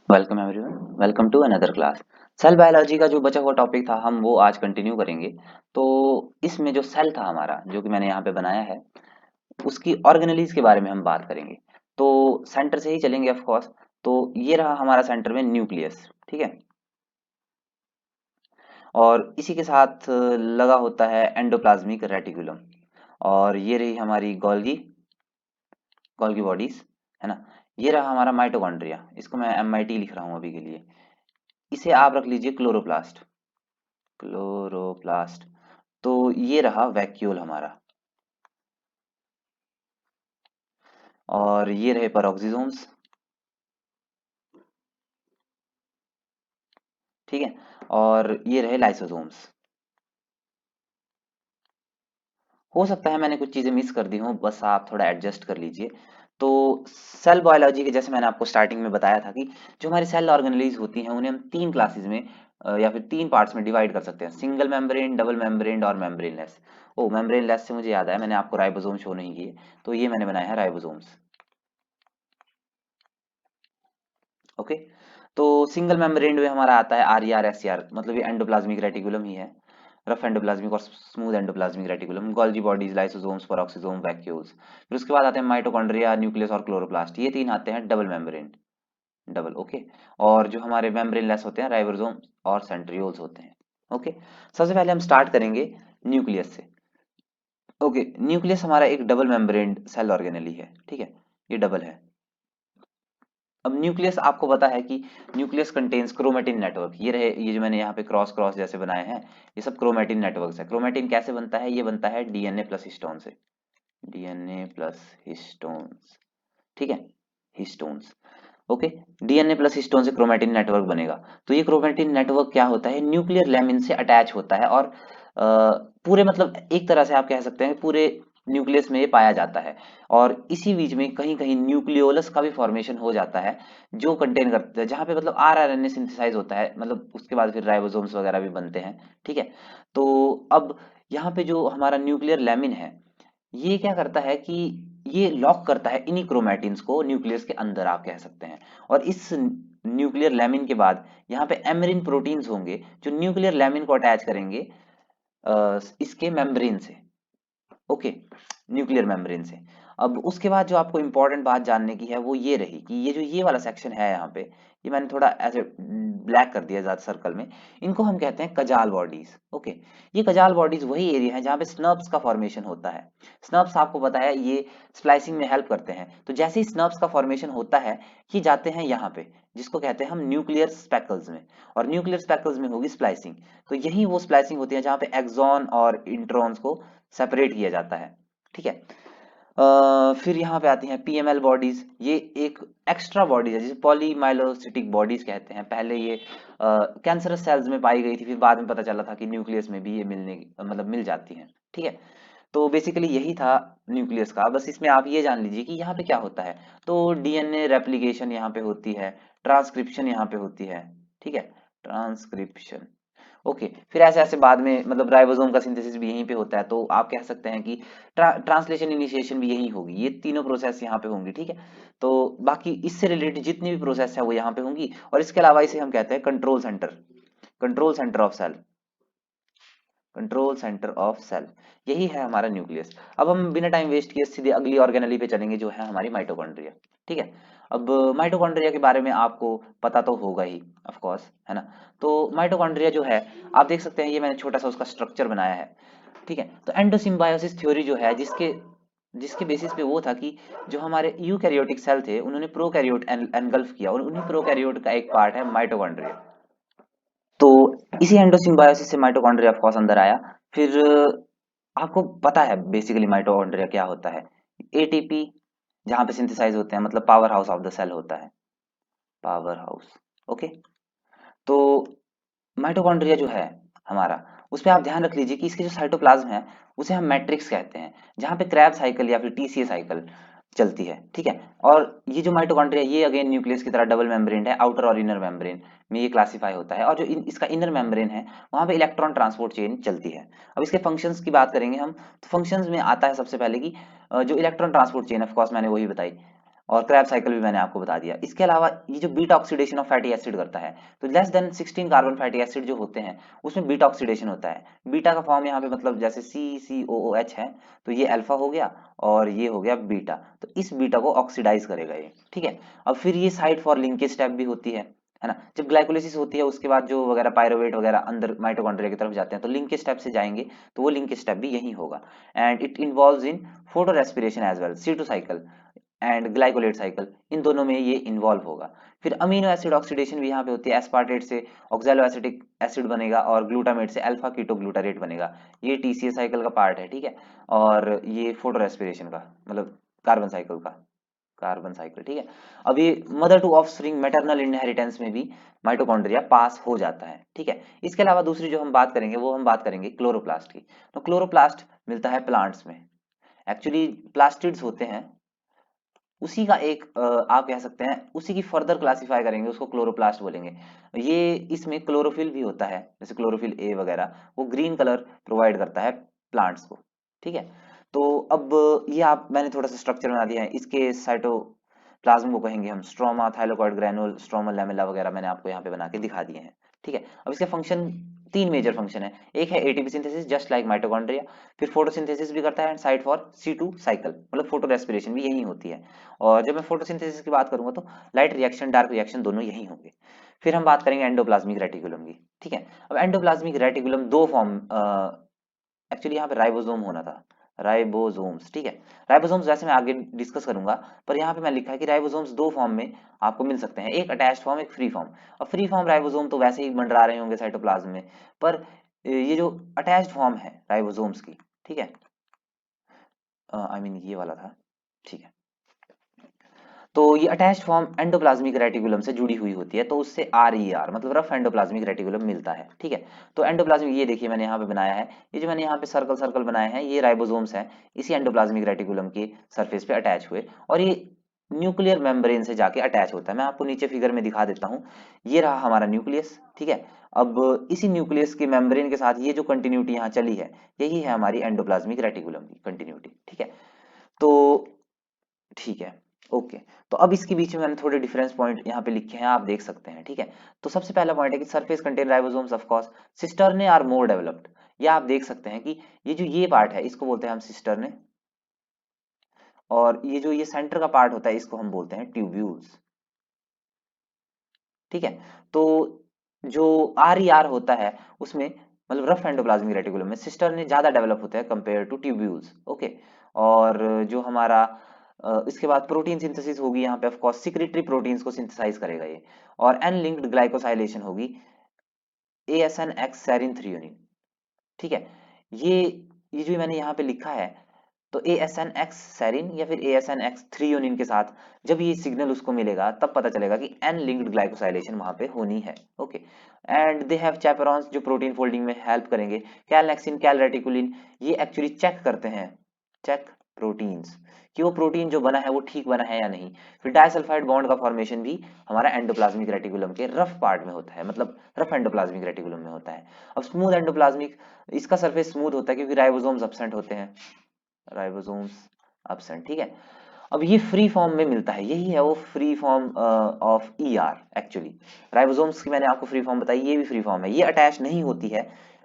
Welcome everyone, welcome to another class. Cell biology का जो बचा हुआ टॉपिक था हम वो आज कंटिन्यू करेंगे। तो इसमें जो सेल था हमारा जो कि मैंने यहाँ पे बनाया है उसकी ऑर्गेनेलीज के बारे में हम बात करेंगे। तो सेंटर से ही चलेंगे ऑफ कोर्स। तो ये रहा हमारा सेंटर में न्यूक्लियस, ठीक है। और इसी के साथ लगा होता है एंडोप्लाज्मिक रेटिकुलम। और ये रही हमारी गोल्गी गोल्गी बॉडीज, है ना। ये रहा हमारा माइटोकॉन्ड्रिया, इसको मैं MIT लिख रहा हूँ अभी के लिए। इसे आप रख लीजिए क्लोरोप्लास्ट। क्लोरोप्लास्ट। तो ये रहा वैक्यूल हमारा। और ये रहे पेरोक्सिसोम्स, ठीक है। और ये रहे लाइसोसोम्स। हो सकता है मैंने कुछ चीजें मिस कर दी हूँ, बस आप थोड़ा एडजस्ट कर लीजिए। तो सेल बायोलॉजी के जैसे मैंने आपको स्टार्टिंग में बताया था कि जो हमारी सेल ऑर्गेनेलीज होती हैं उन्हें हम तीन क्लासेस में या फिर तीन पार्ट्स में डिवाइड कर सकते हैं: सिंगल मेम्ब्रेन, डबल मेम्ब्रेन और मेम्ब्रेनलेस। ओ, मेम्ब्रेनलेस से मुझे याद आया, मैंने आपको राइबोसोम शो नहीं किए, तो ये मैंने बनाया है राइबोसोम्स। ओके। तो सिंगल मेम्ब्रेन में हमारा आता है RER SCR, मतलब ये एंडोप्लाज्मिक रेटिकुलम ही है। रफ एंडोप्लाज्मिक और smooth endoplasmic reticulum, Golgi bodies, lysosomes, peroxisome, vacuoles. फिर उसके बाद आते हैं माइटोकॉन्ड्रिया, न्यूक्लियस और क्लोरोप्लास्ट। ये तीन आते हैं डबल मेम्ब्रेन, डबल, ओके। और जो हमारे मेम्ब्रेन लेस होते हैं राइबोसोम और सेंट्रियोल्स होते हैं। ओके। सबसे पहले हम स्टार्ट करेंगे न्यूक्लियस से। ओके, न्यूक्लियस हमारा एक डबल मेम्ब्रेन सेल ऑर्गेनेली है, ठीक है। ये डबल है। अब न्यूक्लियस आपको पता है कि न्यूक्लियस कंटेन्स क्रोमेटिन नेटवर्क। ये रहे, ये जो मैंने यहाँ पे क्रॉस क्रॉस जैसे बनाए हैं, ये सब क्रोमेटिन नेटवर्क्स है। क्रोमेटिन कैसे बनता है? ये बनता है DNA प्लस हिस्टोन से। DNA प्लस हिस्टोन्स, ठीक है, histones. Okay. DNA plus histone से क्रोमेटिन नेटवर्क बनेगा। तो ये क्रोमेटिन नेटवर्क क्या होता है? न्यूक्लियर लेमिन से अटैच होता है और पूरे, मतलब एक तरह से आप कह सकते हैं पूरे न्यूक्लियस में ये पाया जाता है। और इसी बीच में कहीं कहीं न्यूक्लियोलस का भी फॉर्मेशन हो जाता है, जो कंटेन करते हैं, जहाँ पे मतलब RNA सिंथेसाइज होता है, मतलब उसके बाद फिर राइबोसोम्स वगैरह भी बनते हैं, ठीक है। तो अब यहाँ पे जो हमारा न्यूक्लियर लेमिन है, ये क्या करता है कि ये लॉक करता है इन्हीं क्रोमैटिन्स को न्यूक्लियस के अंदर, आप कह सकते हैं। और इस न्यूक्लियर लेमिन के बाद यहाँ पे एमरीन प्रोटीन्स होंगे जो न्यूक्लियर लेमिन को अटैच करेंगे इसके मेम्ब्रेन से। ओके, न्यूक्लियर मेम्ब्रेन से। अब उसके बाद जो आपको इंपॉर्टेंट बात जानने की है वो ये रही कि ये जो ये वाला सेक्शन है यहाँ पे, ये मैंने थोड़ा ऐसे ब्लैक कर दिया ज्यादा सर्कल में। इनको हम कहते हैं कजाल बॉडीज। ओके। ये कजाल बॉडीज वही एरिया है जहाँ पे स्नर्प्स का फॉर्मेशन होता है। स्नर्प्स आपको पता है ये स्प्लाइसिंग में हेल्प करते हैं। तो जैसे ही स्नर्प्स का फॉर्मेशन होता है, ये जाते हैं यहाँ पे, जिसको कहते हैं हम न्यूक्लियर स्पेकल्स में। और न्यूक्लियर स्पेकल्स में होगी स्प्लाइसिंग। तो यही वो स्प्लाइसिंग होती है जहाँ पे एक्सॉन और इंट्रॉन्स को सेपरेट किया जाता है, ठीक है। फिर यहाँ पे आती हैं PML बॉडीज। ये एक एक्स्ट्रा बॉडीज है जिसे पॉलीमाइलोसिटिक बॉडीज कहते हैं। पहले ये कैंसरस सेल्स में पाई गई थी, फिर बाद में पता चला था कि न्यूक्लियस में भी ये मतलब मिल जाती हैं, ठीक है। तो बेसिकली यही था न्यूक्लियस का। बस इसमें आप ये जान लीजिए कि यहाँ पे क्या होता है। तो DNA रेप्लिकेशन यहाँ पे होती है, ट्रांसक्रिप्शन यहाँ पे होती है, ठीक है, ट्रांसक्रिप्शन। ओके। फिर ऐसे ऐसे बाद में मतलब राइबोसोम का सिंथेसिस भी यहीं पे होता है, तो आप कह सकते हैं कि ट्रांसलेशन इनिशिएशन भी यहीं होगी। ये तीनों प्रोसेस यहाँ पे होंगी, ठीक है। तो बाकी इससे रिलेटेड जितनी भी प्रोसेस है वो यहाँ पे होंगी। और इसके अलावा इसे हम कहते हैं control centre, control centre of cell, control centre of cell. यही है हमारा न्यूक्लियस। अब हम बिना टाइम वेस्ट किए सीधे अगली ऑर्गेनेली पे चलेंगे जो है हमारी माइटोकॉन्ड्रिया, ठीक है। अब माइटोकॉन्ड्रिया के बारे में आपको पता तो होगा ही, ऑफ कोर्स, है ना। तो माइटोकॉन्ड्रिया जो है, आप देख सकते हैं, ये मैंने छोटा सा उसका स्ट्रक्चर बनाया है, ठीक है। तो एंडोसिम्बायोसिस थ्योरी जो है, जिसके जिसके बेसिस पे वो था कि जो हमारे यूकैरियोटिक सेल थे उन्होंने प्रोकैरियोट एनगल्फ किया, और उन्हीं प्रोकैरियोट का एक पार्ट है माइटोकॉन्ड्रिया। तो इसी एंडोसिम्बायोसिस से माइटोकॉन्ड्रिया ऑफ कोर्स अंदर आया। फिर आपको पता है बेसिकली माइटोकॉन्ड्रिया क्या होता है। ATP जहाँ पे सिंथेसाइज होते हैं, मतलब powerhouse of the cell होता है, पावर हाउस। ओके। तो माइटोकॉन्ड्रिया जो है हमारा, उस पे आप ध्यान रख लीजिए कि इसके जो साइटोप्लाज्म है उसे हम मैट्रिक्स कहते हैं, जहाँ पे क्रैब साइकिल या फिर TCA साइकिल चलती है, ठीक है। और ये जो माइटोकॉन्ड्रिया, ये अगेन न्यूक्लियस की तरह डबल मेम्ब्रेन है, आउटर और इनर मेम्ब्रेन में ये क्लासिफाई होता है। और जो इसका इनर मेम्ब्रेन है, वहाँ पे इलेक्ट्रॉन ट्रांसपोर्ट चेन चलती है। अब इसके फंक्शंस की बात करेंगे हम, तो फंक्शंस में आता है सबसे पहले कि जो electron transport chain, of course मैंने वही बताई, और क्रैब साइकिल भी मैंने आपको बता दिया। इसके अलावा ये जो beta oxidation of fatty acid करता है, तो less than 16 carbon fatty acid जो होते हैं उसमें बीटा ऑक्सीडेशन होता है। बीटा का फॉर्म यहाँ पे मतलब जैसे CCOOH है, तो ये अल्फा हो गया और ये हो गया बीटा, तो इस बीटा को ऑक्सीडाइज करेगा ये, ठीक है। अब फिर ये साइट फॉर लिंकेज स्टेप भी होती है ना। जब ग्लाइकोलिसिस होती है उसके बाद जो वगैरह पायरोवेट वगैरह अंदर माइटोकॉन्ड्रिया की तरफ जाते हैं, तो लिंकेज स्टेप से जाएंगे, तो वो लिंकेज स्टेप भी यही होगा। And it involves in photo respiration as well, C2 cycle and glycolate cycle, इन दोनों में ये इन्वॉल्व होगा। फिर अमीनो एसिड ऑक्सीडेशन भी यहाँ पे होती है। एस्पार्टेट से ऑक्सैलो एसिटिक एसिड बनेगा और ग्लूटामेट से अल्फा कीटोग्लूटारेट बनेगा। ये TCA साइकिल का पार्ट है, ठीक है। और ये फोटो रेस्पिरेशन का मतलब कार्बन साइकिल का, कार्बन साइकिल, ठीक है। अब ये mother to offspring maternal inheritance में भी माइटोकॉन्ड्रिया पास हो जाता है, ठीक है। इसके अलावा दूसरी जो हम बात करेंगे वो हम बात करेंगे क्लोरोप्लास्ट की। तो क्लोरोप्लास्ट मिलता है प्लांट्स में। एक्चुअली प्लास्टिड्स होते हैं, उसी का एक आप कह सकते हैं उसी की फर्दर क्लासिफाई करेंगे, उसको क्लोरोप्लास्ट बोलेंगे। ये इसमें क्लोरोफिल भी होता है, जैसे क्लोरोफिल ए वगैरह, वो ग्रीन कलर प्रोवाइड करता है प्लांट्स को, ठीक है। तो अब ये आप मैंने थोड़ा सा स्ट्रक्चर बना दिया है। इसके साइटोप्लाज्म को कहेंगे हम stroma, thylakoid granule, stromal lamella वगैरह मैंने आपको यहाँ पे बना के दिखा दिए हैं, ठीक है। अब इसके फंक्शन, तीन मेजर फंक्शन है। एक है ATP synthesis just like mitochondria, फिर फोटोसिंथेसिस भी करता है and site for C2 cycle, मतलब फोटो रेस्पिरेशन भी यही होती है। और जब मैं फोटोसिंथेसिस की बात करूंगा तो लाइट रिएक्शन डार्क रिएक्शन दोनों यही होंगे। फिर हम बात करेंगे एंडोप्लाज्मिक रेटिकुलम की, ठीक है। अब एंडोप्लाज्मिक रेटिकुलम दो फॉर्म, एक्चुअली यहाँ पे राइबोसोम होना था, राइबोसोम्स, ठीक है। राइबोसोम्स वैसे मैं आगे डिस्कस करूंगा, पर यहाँ पे मैं लिखा है कि राइबोसोम्स दो फॉर्म में आपको मिल सकते हैं, एक अटैच्ड फॉर्म, एक फ्री फॉर्म। और फ्री फॉर्म राइबोसोम तो वैसे ही मंडरा रहे होंगे साइटोप्लाज्म में, पर ये जो अटैच्ड फॉर्म है राइबोसोम्स की, ठीक है, आई मीन ये वाला था, ठीक है। तो ये अटैच्ड फॉर्म एंडोप्लाज्मिक रेटिकुलम से जुड़ी हुई होती है, तो उससे RER मतलब रफ एंडोप्लाज्मिक रेटिकुलम मिलता है, ठीक है। तो एंडोप्लाज्मिक, ये देखिए मैंने यहाँ पे बनाया है, ये जो मैंने यहाँ पे सर्कल सर्कल बनाए हैं ये राइबोसोम्स हैं, इसी एंडोप्लाज्मिक रेटिकुलम के सरफेस पे अटैच हुए, और ये न्यूक्लियर मेम्ब्रेन से जाके अटैच होता है। मैं आपको नीचे फिगर में दिखा देता हूँ, ये रहा हमारा न्यूक्लियस, ठीक है। अब इसी न्यूक्लियस के मेम्ब्रेन के साथ ये जो कंटिन्यूटी यहाँ चली है, यही है हमारी एंडोप्लाज्मिक रेटिकुलम की कंटिन्यूटी, ठीक है। तो ठीक है, ओके। तो अब इसके बीच में मैंने थोड़े डिफरेंस पॉइंट यहाँ पे लिखे हैं, आप देख सकते हैं, ठीक है। तो सबसे पहला पॉइंट है कि surface contain ribosomes of course, cisternae are more developed. ये आप देख सकते हैं कि ये जो ये पार्ट है इसको बोलते हैं हम सिस्टर्ने, और ये जो ये सेंटर का पार्ट होता है इसको हम बोलते हैं ट्यूब्यूल्स, ठीक है। तो जो RER होता है उसमें मतलब रफ एंडोप्लाज्मिक रेटिकुलम में सिस्टर्ने ज्यादा डेवलप होता है कंपेयर टू ट्यूब्यूल्स, ओके। और जो हमारा इसके बाद प्रोटीन सिंथेसिस होगी यहाँ पे, ऑफ कोर्स सिक्रेटरी प्रोटीन्स को सिंथेसाइज करेगा ये, और एन लिंक्ड ग्लाइकोसाइलेशन होगी ASNX सेरिन थ्रियोनिन, ठीक है। ये ये जो मैंने यहाँ पे लिखा है, तो ASNX सेरिन या फिर ASNX थ्रियोनिन के साथ जब ये सिग्नल उसको मिलेगा तब पता चलेगा कि एन लिंक्ड ग्लाइकोसाइलेशन वहां पे होनी है, ओके। एंड दे हैव चैपेरॉन्स जो प्रोटीन फोल्डिंग में हेल्प करेंगे, कैलनेक्सिन, कैलरेटिकुलिन, ये एक्चुअली चेक करते हैं, चेक प्रोटीन्स कि वो प्रोटीन जो बना है वो ठीक बना है या नहीं। फिर डाइसल्फाइड बॉन्ड का फॉर्मेशन भी हमारा एंडोप्लाज्मिक रेटिकुलम के रफ पार्ट में होता है, मतलब रफ एंडोप्लाज्मिक रेटिकुलम में होता है। अब स्मूथ एंडोप्लाज्मिक, इसका सरफेस स्मूथ होता है क्योंकि राइबोसोम्स एब्सेंट होते हैं, राइबोसोम्स एब्सेंट, ठीक है। अब ये फ्री फॉर्म में मिलता है, यही है वो free form of ER। Actually ribosomes की मैंने आपको फ्री फॉर्म बताई, ये भी फ्री फॉर्म है, ये अटैच नहीं होती है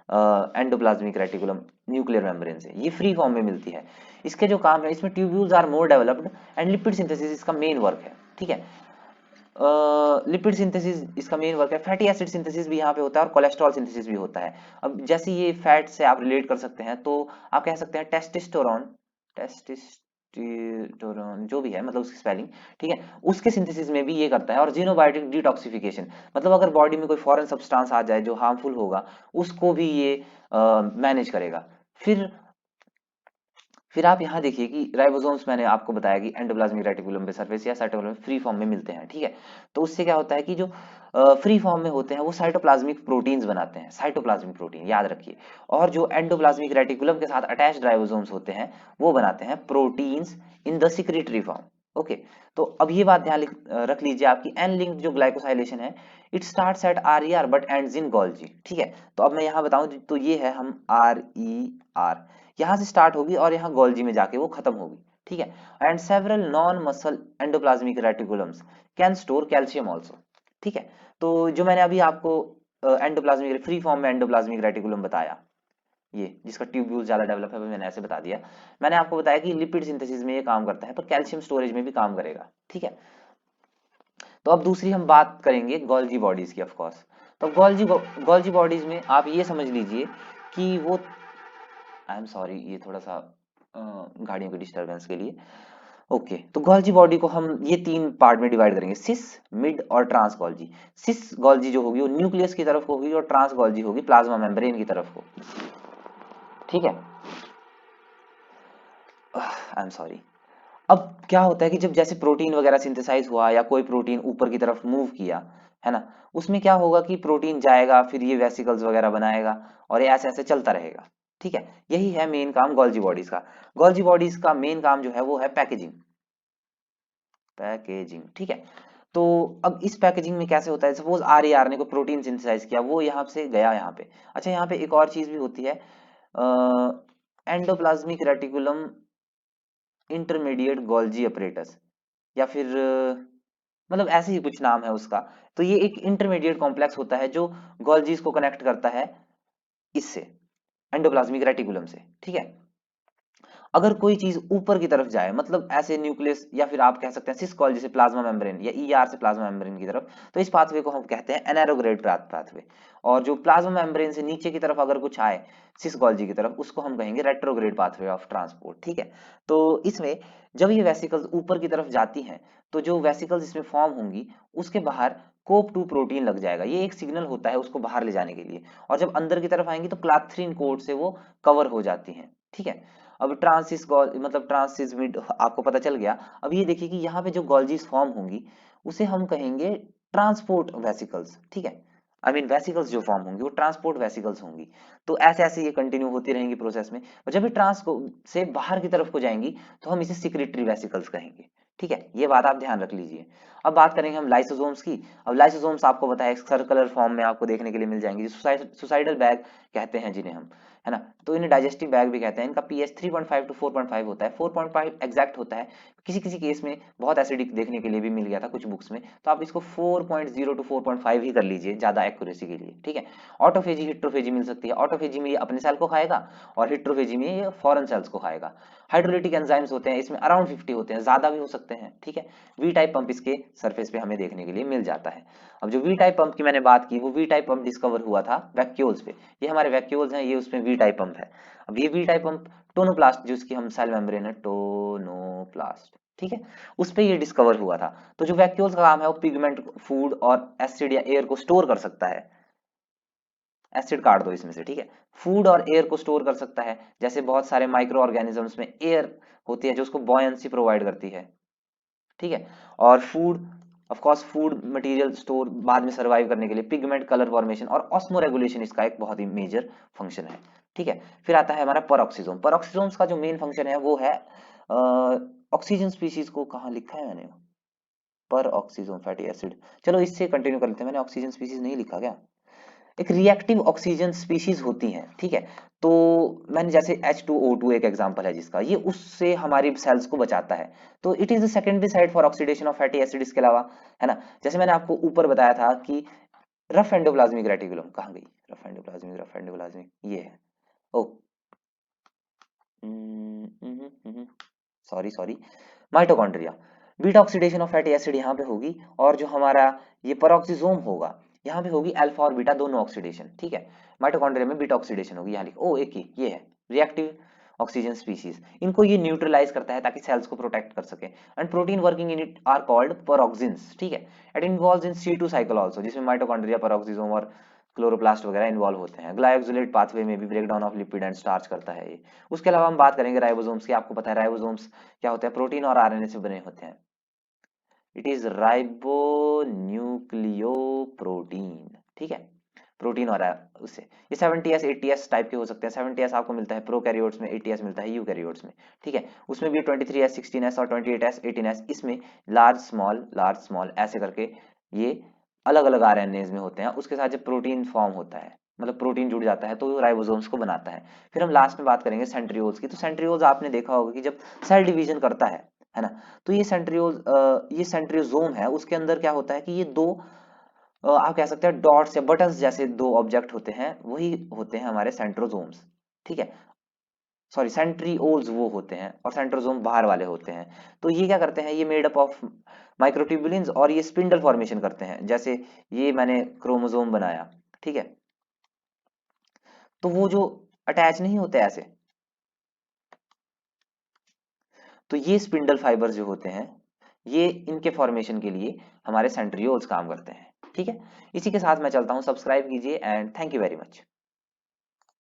एंडोप्लाज्मिक रेटिकुलम न्यूक्लियर मेम्ब्रेन से, ये फ्री फॉर्म में मिलती है। इसके जो काम है, इसमें tubules are more developed and lipid synthesis इसका मेन वर्क है, ठीक है। लिपिड सिंथेसिस इसका मेन वर्क है। फैटी एसिड सिंथेसिस भी यहाँ पे होता है और कोलेस्ट्रॉल सिंथेसिस भी होता है। अब जैसे ये फैट से आप रिलेट कर सकते हैं, तो आप कह सकते हैं टेस्टोस्टेरोन, टेस्टोस्टेरोन जो भी है मतलब उसकी स्पेलिंग, ठीक है, उसके सिंथेसिस में भी ये करता है। और जीनोबायोटिक डिटॉक्सिफिकेशन, मतलब अगर बॉडी में कोई फॉरेन सब्सटेंस आ जाए जो हार्मफुल होगा, उसको भी ये मैनेज करेगा। फिर आप यहाँ देखिए कि राइबोसोम्स मैंने आपको बताया कि एंडोप्लाज्मिक रेटिकुलम पे सरफेस या साइटोप्लाज्म में फ्री फॉर्म में मिलते हैं, ठीक है। तो उससे क्या होता है कि जो फ्री फॉर्म में होते हैं वो साइटोप्लाज्मिक प्रोटीन्स बनाते हैं, साइटोप्लाज्मिक प्रोटीन याद रखिए। और जो एंडोप्लाज्मिक रेटिकुलम के साथ अटैच्ड राइबोसोम्स होते हैं वो बनाते हैं proteins in the secretory form, okay. तो अब ये बात ध्यान रख लीजिए आपकी एन लिंक्ड जो ग्लाइकोसाइलेशन है, it starts at RER but ends in Golgi, ठीक है। तो अब मैं यहाँ बताऊं तो ये है हम RER, यहां से स्टार्ट होगी और यहाँ गोल्जी में जाके वो खत्म होगी, ठीक है। And several non muscle endoplasmic reticulums can store calcium also, ठीक है। तो जो मैंने अभी आपको एंडोप्लाज्मिक फ्री फॉर्म में एंडोप्लाज्मिक रेटिकुलम बताया, ये जिसका ट्यूब्यूल ज्यादा डेवलप है, मैंने ऐसे बता दिया। मैंने आपको बताया कि लिपिड सिंथेसिस में ये काम करता है, पर कैल्शियम स्टोरेज में भी काम करेगा, ठीक है। तो अब दूसरी हम बात करेंगे गोल्जी बॉडीज की, ऑफ कोर्स। तो गोल्जी बॉडीज में आप ये समझ लीजिए कि वो, आई एम सॉरी, ये थोड़ा सा गाड़ियों की डिस्टरबेंस के लिए। ओके, तो गोल्जी बॉडी को हम ये तीन पार्ट में डिवाइड करेंगे, सिस, मिड और ट्रांस गोल्जी। सिस गोल्जी जो होगी वो न्यूक्लियस की तरफ होगी और ट्रांस गोल्जी होगी प्लाज्मा मेम्ब्रेन की तरफ को, ठीक है। I am sorry. अब क्या होता है कि जब जैसे प्रोटीन वगैरह सिंथेसाइज हुआ या कोई प्रोटीन ऊपर की तरफ मूव किया, है ना, उसमें क्या होगा कि प्रोटीन जाएगा, फिर ये वेसिकल्स वगैरह बनाएगा और ये ऐसे ऐसे चलता रहेगा, ठीक है। यही है मेन काम गोल्जी बॉडीज का। गोल्जी बॉडीज का मेन काम जो है वो है पैकेजिंग, पैकेजिंग, ठीक है। तो अब इस पैकेजिंग में कैसे होता है, सपोज आर ने कोई प्रोटीन सिंथेसाइज किया, वो यहाँ से गया यहाँ पे। अच्छा, यहाँ पे एक और चीज भी होती है, endoplasmic reticulum intermediate Golgi apparatus, या फिर मतलब ऐसे ही कुछ नाम है उसका। तो ये एक इंटरमीडिएट कॉम्प्लेक्स होता है जो गोल्जीज को कनेक्ट करता है इससे, एंडोप्लाज्मिक रेटिकुलम से, ठीक है। अगर कोई चीज ऊपर की तरफ जाए, मतलब ऐसे न्यूक्लियस, या फिर आप कह सकते हैं सिस कॉल्जी से प्लाज्मा मेम्ब्रेन, या ईआर से प्लाज्मा मेम्ब्रेन की तरफ, तो इस पाथवे को हम कहते हैं एनारोग्रेड पाथवे। और जो प्लाज्मा मेम्ब्रेन से नीचे की तरफ अगर कुछ आए सिस कॉल्जी की तरफ, उसको हम कहेंगे रेट्रोग्रेड पाथवे ऑफ ट्रांसपोर्ट, ठीक है। तो इसमें जब ये वेसिकल्स ऊपर की तरफ जाती हैं, तो जो वेसिकल्स इसमें फॉर्म होंगी, उसके बाहर कोप 2 प्रोटीन लग जाएगा, ये एक सिग्नल होता है उसको बाहर ले जाने के लिए। और जब अंदर की तरफ आएंगी तो क्लाथ्रीन कोट से वो कवर हो जाती हैं, ठीक है। अब ट्रांसिस मतलब ट्रांसिस मिड आपको पता चल गया। अब ये देखिए कि यहाँ पे जो गोल्जीज फॉर्म होंगी उसे हम कहेंगे ट्रांसपोर्ट वेसिकल्स, ठीक है। आई मीन वेसिकल्स जो फॉर्म होंगी वो ट्रांसपोर्ट वेसिकल्स होंगी। तो ऐसे ऐसे ये कंटिन्यू होती रहेंगी प्रोसेस में, और जब भी ट्रांस से बाहर की तरफ को जाएंगी तो हम इसे सिक्रेटरी वेसिकल्स कहेंगे, ठीक है। ये बात आप ध्यान रख लीजिए। अब बात करेंगे हम लाइसोसोम्स की। अब लाइसोसोम्स आपको बताया सर्कुलर फॉर्म में आपको देखने के लिए मिल जाएंगे, सुसाइडल बैग कहते हैं जिन्हें हम, है ना। तो इन्हें डाइजेस्टिव बैग भी कहते हैं। इनका पीएच 3.5 टू 4.5 होता है, 4.5 एग्जैक्ट होता है। किसी किसी केस में बहुत एसिडिक देखने के लिए भी मिल गया था कुछ बुक्स में, तो आप इसको 4.0 टू 4.5 ही कर लीजिए ज्यादा एक्यूरेसी के लिए, ठीक है। ऑटोफेजी हिट्रोफेजी मिल सकती है, ऑटोफेजी में ये अपने सेल को खाएगा और हिट्रोफेजी में ये फॉरेन सेल्स को खाएगा। हाइड्रोलिटिक एंजाइम्स होते हैं इसमें अराउंड 50 होते हैं, ज्यादा भी हो सकते हैं, ठीक है। वी टाइप पंप इसके सरफेस पे हमें देखने के लिए मिल जाता है। अब जो वी टाइप पंप की मैंने बात की, वो वी टाइप पंप डिस्कवर हुआ था वैक्यूल्स पे। ये हमारे वैक्यूल्स हैं, ये उसमें वी टाइप पंप है। अब ये वी टाइप पंप टोनोप्लास्ट, जिसकी हम सेल मेम्ब्रेन है टोनोप्लास्ट, ठीक है, उस पे ये डिस्कवर हुआ था। तो जो वैक्यूल्स का काम है वो पिगमेंट, फूड और एसिड या एयर को स्टोर कर सकता है। एसिड काट दो इसमें से, ठीक है। फूड और एयर को स्टोर कर सकता है, जैसे बहुत सारे माइक्रो ऑर्गेनिजम्स में एयर होती है जो उसको बॉयंसी प्रोवाइड करती है, ठीक है। और food, of course food material store बाद में सर्वाइव करने के लिए, पिगमेंट, कलर फॉर्मेशन और ऑस्मो रेगुलेशन इसका एक बहुत ही मेजर फंक्शन है, ठीक है। फिर आता है हमारा पेरोक्सिसोम। पेरोक्सिसोम्स का जो मेन फंक्शन है वो है ऑक्सीजन स्पीशीज को, कहाँ लिखा है मैंने, पर ऑक्सीजन फैटी एसिड। चलो इससे कंटिन्यू कर लेते हैं, मैंने ऑक्सीजन स्पीशीज नहीं लिखा क्या। एक रिएक्टिव ऑक्सीजन स्पीशीज होती हैं, ठीक है। तो मैंने जैसे H2O2 एक एग्जांपल है जिसका, ये उससे हमारी सेल्स को बचाता है। तो it is the secondary site for oxidation of fatty acid. इसके अलावा, है ना, जैसे मैंने आपको ऊपर बताया था कि रफ एंडोप्लाज्मिक रेटिकुलम कहाँ गई, रफ एंडोप्लाज्मिक ये है। Oh sorry sorry, mitochondria. Beta oxidation of fatty acid यहाँ पे होगी, और जो हमारा ये पेरोक्सिसोम होगा यहाँ पे होगी अल्फा और बीटा दोनों ऑक्सीडेशन, ठीक है। माइटोकॉन्ड्रिया में बीटा ऑक्सीडेशन होगी, यहाँ लिखो, ओ एक ही ये है रिएक्टिव ऑक्सीजन स्पीशीज। इनको ये न्यूट्रलाइज करता है ताकि सेल्स को प्रोटेक्ट कर सके। And protein working in it are called peroxins, ठीक है। It involves in C2 cycle also, जिसमें माइटोकॉन्ड्रिया, पेरोक्सिसोम और क्लोरोप्लास्ट वगैरह इन्वॉल्व होते हैं। ग्लाइकोजिलेट पाथवे में भी breakdown of lipid and starch करता है ये। उसके अलावा हम बात करेंगे राइबोसोम्स की। आपको पता है राइबोसोम्स क्या होते हैं, प्रोटीन और आरएनए से बने होते हैं। इट इज राइबो न्यूक्लियोप्रोटीन, ठीक है। प्रोटीन और उससे ये 70s 80s टाइप के हो सकते हैं। 70s आपको मिलता है प्रोकैरियोट्स में, 80s मिलता है यूकैरियोट्स में, ठीक है। उसमें भी 23s 16s और 28s 18s, इसमें लार्ज स्मॉल ऐसे करके ये अलग अलग आरएनएज में होते हैं। उसके साथ जब प्रोटीन फॉर्म होता है, मतलब प्रोटीन जुड़ जाता है तो वो राइबोसोम्स को बनाता है। फिर हम लास्ट में बात करेंगे सेंट्रियोल्स की। तो सेंट्रियोल्स आपने देखा होगा कि जब सेल डिवीजन करता है ना, तो ये ये सेंट्रियोसोम है, उसके अंदर क्या होता है कि ये दो आप कह सकते हैं डॉट्स या बटन्स जैसे दो ऑब्जेक्ट होते हैं, वही होते हैं हमारे सेंट्रोसोम्स। ठीक है, सॉरी सेंट्रियोल्स वो होते हैं और सेंट्रोसोम बाहर वाले होते हैं। तो ये क्या करते हैं, ये मेड अप ऑफ माइक्रोट्यूबुलिन्स और ये स्पिंडल फॉर्मेशन करते हैं। जैसे ये मैंने क्रोमोसोम बनाया, ठीक है, तो वो जो अटैच नहीं होते ऐसे, तो ये स्पिंडल फाइबर जो होते हैं, ये इनके फॉर्मेशन के लिए हमारे सेंट्रियोल्स काम करते हैं। ठीक है, इसी के साथ मैं चलता हूं, सब्सक्राइब कीजिए and thank you very much.